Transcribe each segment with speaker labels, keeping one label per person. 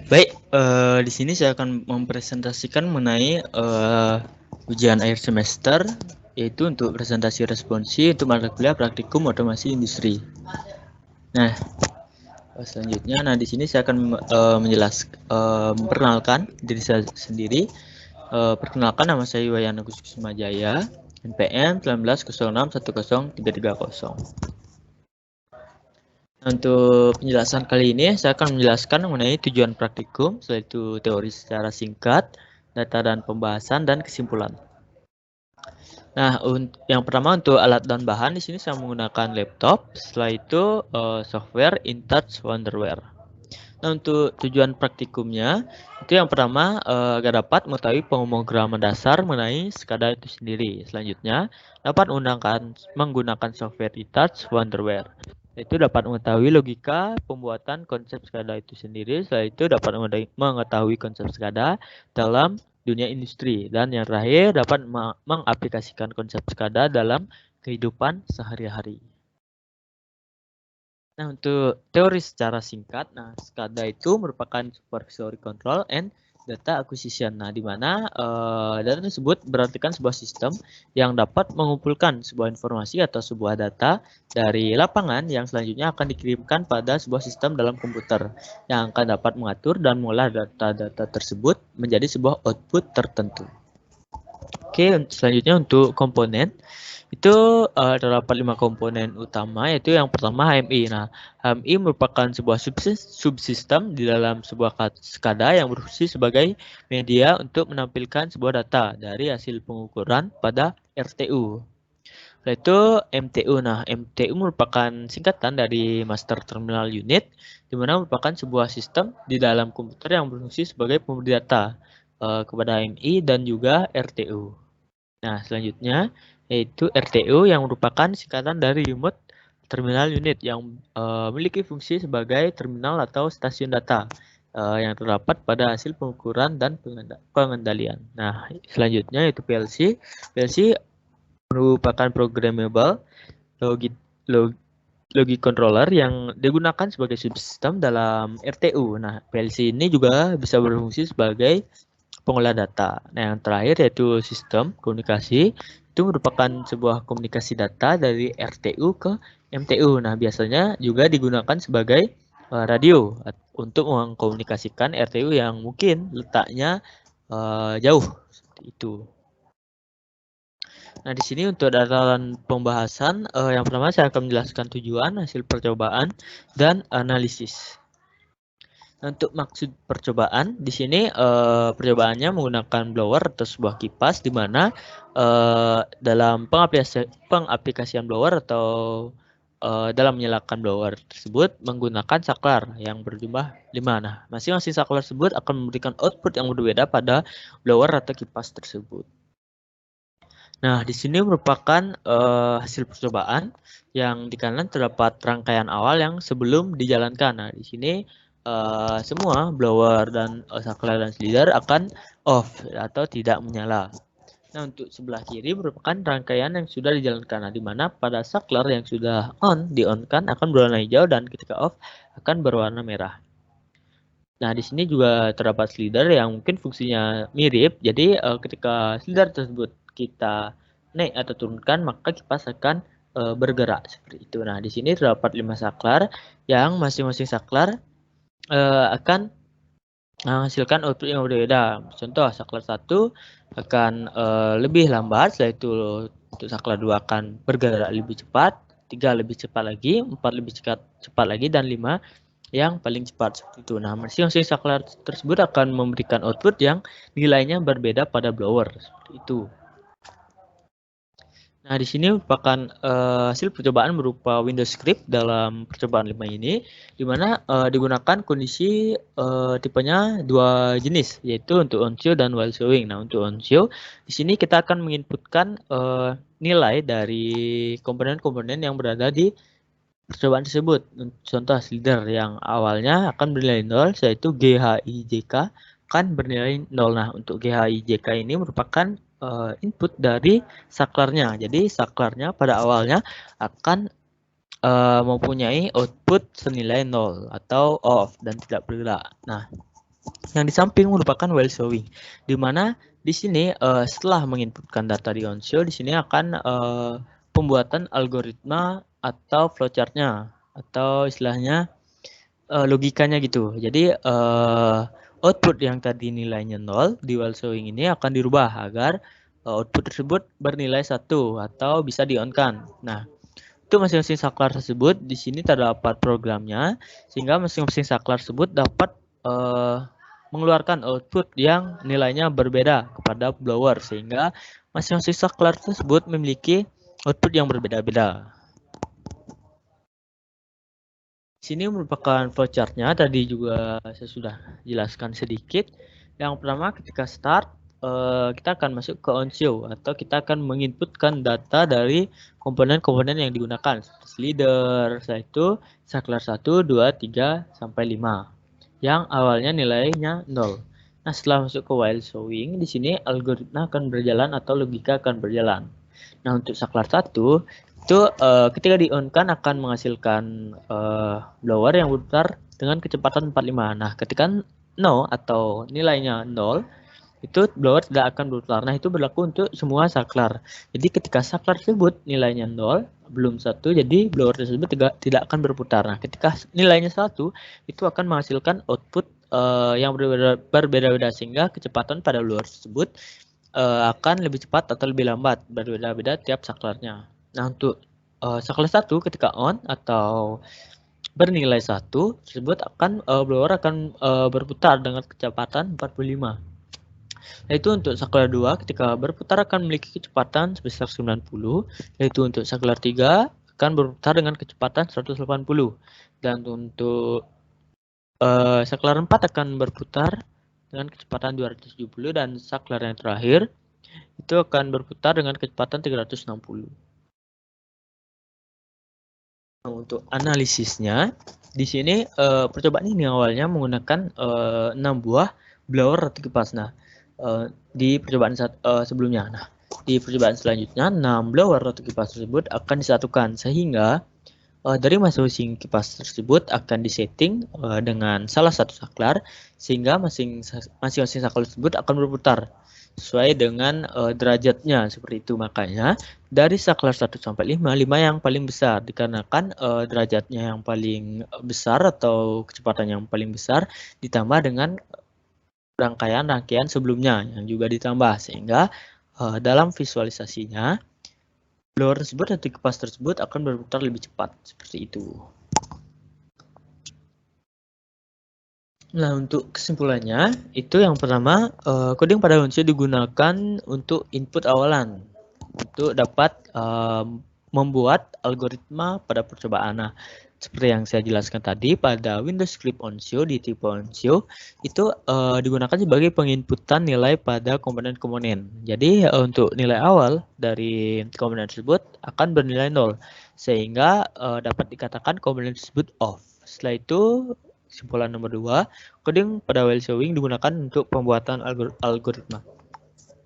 Speaker 1: Baik, di sini saya akan mempresentasikan mengenai ujian akhir semester, yaitu untuk presentasi responsi untuk mata kuliah praktikum otomasi industri. Nah, selanjutnya, di sini saya akan memperkenalkan diri saya sendiri. Perkenalkan, nama saya Iwayan Agus Kusumajaya, NPM 1906103330. Untuk penjelasan kali ini, saya akan menjelaskan mengenai tujuan praktikum, yaitu teori secara singkat, data dan pembahasan, dan kesimpulan. Nah, yang pertama untuk alat dan bahan, di sini saya menggunakan laptop, setelah itu software InTouch Wonderware. Nah, untuk tujuan praktikumnya, itu yang pertama agar dapat mengetahui pemrograman dasar mengenai SCADA itu sendiri. Selanjutnya, dapat menggunakan software InTouch Wonderware. Itu dapat mengetahui logika pembuatan konsep SCADA itu sendiri. Setelah itu dapat mengetahui konsep SCADA dalam dunia industri. Dan yang terakhir dapat mengaplikasikan konsep SCADA dalam kehidupan sehari-hari. Nah, untuk teori secara singkat, SCADA itu merupakan supervisory control and data acquisition. Nah, di mana data tersebut berartikan sebuah sistem yang dapat mengumpulkan sebuah informasi atau sebuah data dari lapangan yang selanjutnya akan dikirimkan pada sebuah sistem dalam komputer yang akan dapat mengatur dan mengolah data-data tersebut menjadi sebuah output tertentu. Oke, selanjutnya untuk komponen. Itu terdapat 5 komponen utama, yaitu yang pertama HMI. Nah, HMI merupakan sebuah subsistem di dalam sebuah SCADA yang berfungsi sebagai media untuk menampilkan sebuah data dari hasil pengukuran pada RTU. Yaitu MTU. Nah, MTU merupakan singkatan dari Master Terminal Unit, di mana merupakan sebuah sistem di dalam komputer yang berfungsi sebagai pemberi data kepada HMI dan juga RTU. Nah, selanjutnya yaitu RTU yang merupakan singkatan dari Remote Terminal Unit yang memiliki fungsi sebagai terminal atau stasiun data yang terdapat pada hasil pengukuran dan pengendalian. Nah, selanjutnya yaitu PLC. PLC merupakan programmable logic controller yang digunakan sebagai subsistem dalam RTU. Nah, PLC ini juga bisa berfungsi sebagai pengolah data. Nah, yang terakhir yaitu sistem komunikasi. Itu merupakan sebuah komunikasi data dari RTU ke MTU. Nah, biasanya juga digunakan sebagai radio untuk mengkomunikasikan RTU yang mungkin letaknya jauh seperti itu. Nah, di sini untuk data dan pembahasan, yang pertama saya akan menjelaskan tujuan, hasil percobaan, dan analisis. Untuk maksud percobaan, di sini percobaannya menggunakan blower atau sebuah kipas, di mana dalam pengaplikasian blower atau dalam menyalakan blower tersebut menggunakan saklar yang berjumlah 5. Nah, masing-masing saklar tersebut akan memberikan output yang berbeda pada blower atau kipas tersebut. Nah, di sini merupakan hasil percobaan yang di kanan terdapat rangkaian awal yang sebelum dijalankan. Nah, di sini semua blower dan saklar dan slider akan off atau tidak menyala. Nah, untuk sebelah kiri merupakan rangkaian yang sudah dijalankan. Nah, di mana pada saklar yang sudah di-on-kan akan berwarna hijau dan ketika off akan berwarna merah. Nah, di sini juga terdapat slider yang mungkin fungsinya mirip. Jadi, ketika slider tersebut kita naik atau turunkan, maka kipas akan bergerak seperti itu. Nah, di sini terdapat 5 saklar yang masing-masing saklar akan menghasilkan output yang berbeda. Contoh, saklar 1 akan lebih lambat, setelah itu untuk saklar 2 akan bergerak lebih cepat, 3 lebih cepat lagi, 4 lebih cepat lagi, dan 5 yang paling cepat seperti itu. Nah, masing-masing saklar tersebut akan memberikan output yang nilainya berbeda pada blower seperti itu. Nah, di sini merupakan hasil percobaan berupa Windows script dalam percobaan 5 ini, di mana digunakan kondisi tipenya 2 jenis, yaitu untuk on show dan while showing. Nah, untuk on show, di sini kita akan menginputkan nilai dari komponen-komponen yang berada di percobaan tersebut. Contoh slider yang awalnya akan bernilai 0, yaitu GHIJK kan bernilai 0. Nah, untuk GHIJK ini merupakan input dari saklarnya. Jadi saklarnya pada awalnya akan mempunyai output senilai 0 atau off dan tidak bergerak. Nah, Yang di samping merupakan while showing, di mana di sini setelah menginputkan data di onShow, di sini akan pembuatan algoritma atau flowchart-nya atau istilahnya logikanya gitu. Jadi output yang tadi nilainya 0 di while showing ini akan dirubah agar output tersebut bernilai 1 atau bisa di-on-kan. Nah, untuk masing-masing saklar tersebut di sini terdapat programnya sehingga masing-masing saklar tersebut dapat mengeluarkan output yang nilainya berbeda kepada blower sehingga masing-masing saklar tersebut memiliki output yang berbeda-beda. Sini merupakan flowchart-nya, tadi juga saya sudah jelaskan sedikit. Yang pertama ketika start, kita akan masuk ke onShow atau kita akan menginputkan data dari komponen-komponen yang digunakan seperti leader, setelah itu saklar 1, 2, 3, sampai 5 yang awalnya nilainya 0. Nah, setelah masuk ke while showing, di sini algoritma akan berjalan atau logika akan berjalan. Nah, untuk saklar 1 itu ketika di-on-kan akan menghasilkan blower yang berputar dengan kecepatan 45. Nah, ketika no atau nilainya 0, itu blower tidak akan berputar. Nah, itu berlaku untuk semua saklar. Jadi ketika saklar tersebut nilainya 0, belum 1, jadi blower tersebut tidak akan berputar. Nah, ketika nilainya 1, itu akan menghasilkan output yang berbeda-beda sehingga kecepatan pada blower tersebut akan lebih cepat atau lebih lambat, berbeda-beda tiap saklarnya. Nah, untuk saklar 1 ketika on atau bernilai 1 tersebut akan blower akan berputar dengan kecepatan 45. Yaitu untuk saklar 2 ketika berputar akan memiliki kecepatan sebesar 90, yaitu untuk saklar 3 akan berputar dengan kecepatan 180. Dan untuk saklar 4 akan berputar dengan kecepatan 270 dan saklar yang terakhir itu akan berputar dengan kecepatan 360. Nah, untuk analisisnya, di sini percobaan ini awalnya menggunakan 6 buah blower atau kipas. Nah, di percobaan sebelumnya. Nah, di percobaan selanjutnya 6 blower atau kipas tersebut akan disatukan sehingga dari masing-masing kipas tersebut akan disetting dengan salah satu saklar sehingga masing-masing saklar tersebut akan berputar sesuai dengan derajatnya seperti itu. Makanya dari saklar 1 sampai 5 yang paling besar dikarenakan derajatnya yang paling besar atau kecepatan yang paling besar ditambah dengan rangkaian sebelumnya yang juga ditambah sehingga dalam visualisasinya blower tersebut atau kipas tersebut akan berputar lebih cepat seperti itu. Nah, untuk kesimpulannya itu yang pertama coding pada onShow digunakan untuk input awalan untuk dapat membuat algoritma pada percobaan. Nah, seperti yang saya jelaskan tadi pada Windows Script onShow di tipe onShow itu digunakan sebagai penginputan nilai pada komponen-komponen. Jadi untuk nilai awal dari komponen tersebut akan bernilai 0 sehingga dapat dikatakan komponen tersebut off. Setelah itu kesimpulan nomor 2, coding pada while showing digunakan untuk pembuatan algoritma.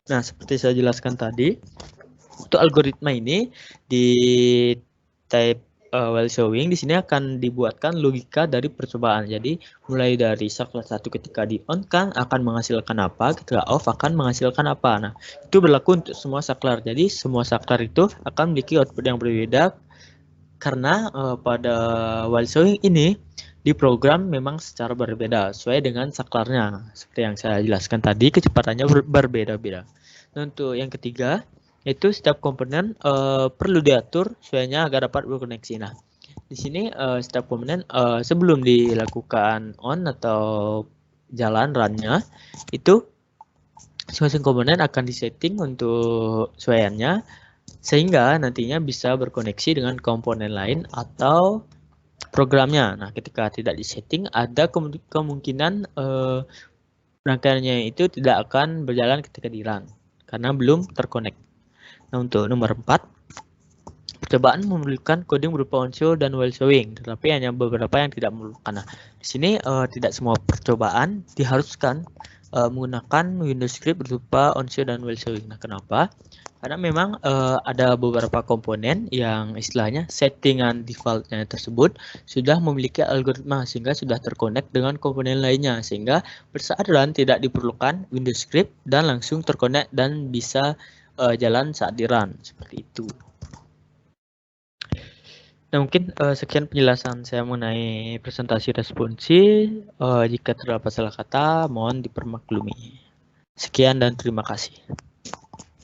Speaker 1: Nah, seperti saya jelaskan tadi, untuk algoritma ini di type while showing di sini akan dibuatkan logika dari percobaan. Jadi mulai dari saklar 1 ketika di on kan akan menghasilkan apa, ketika off akan menghasilkan apa. Nah, itu berlaku untuk semua saklar. Jadi semua saklar itu akan memiliki output yang berbeda karena pada while showing ini diprogram memang secara berbeda sesuai dengan saklarnya. Seperti yang saya jelaskan tadi, kecepatannya berbeda-beda. Dan untuk yang ketiga, yaitu setiap komponen perlu diatur sesuainya agar dapat berkoneksi. Nah, di sini setiap komponen sebelum dilakukan on atau jalan run-nya itu masing-masing komponen akan disetting untuk sesuaiannya sehingga nantinya bisa berkoneksi dengan komponen lain atau programnya. Nah, ketika tidak disetting ada kemungkinan rangkaiannya itu tidak akan berjalan ketika di run karena belum terkonek. Nah, untuk nomor 4, percobaan memerlukan coding berupa onShow dan while showing, tetapi hanya beberapa yang tidak memerlukan. Nah, di sini tidak semua percobaan diharuskan menggunakan Windows Script berupa onshow dan while showing. Nah, kenapa? Karena memang ada beberapa komponen yang istilahnya settingan defaultnya tersebut sudah memiliki algoritma sehingga sudah terkonek dengan komponen lainnya sehingga bersaat run tidak diperlukan Windows Script dan langsung terkonek dan bisa jalan saat di run seperti itu. Nah, mungkin sekian penjelasan saya mengenai presentasi responsi. Jika terdapat salah kata, mohon dipermaklumi. Sekian dan terima kasih.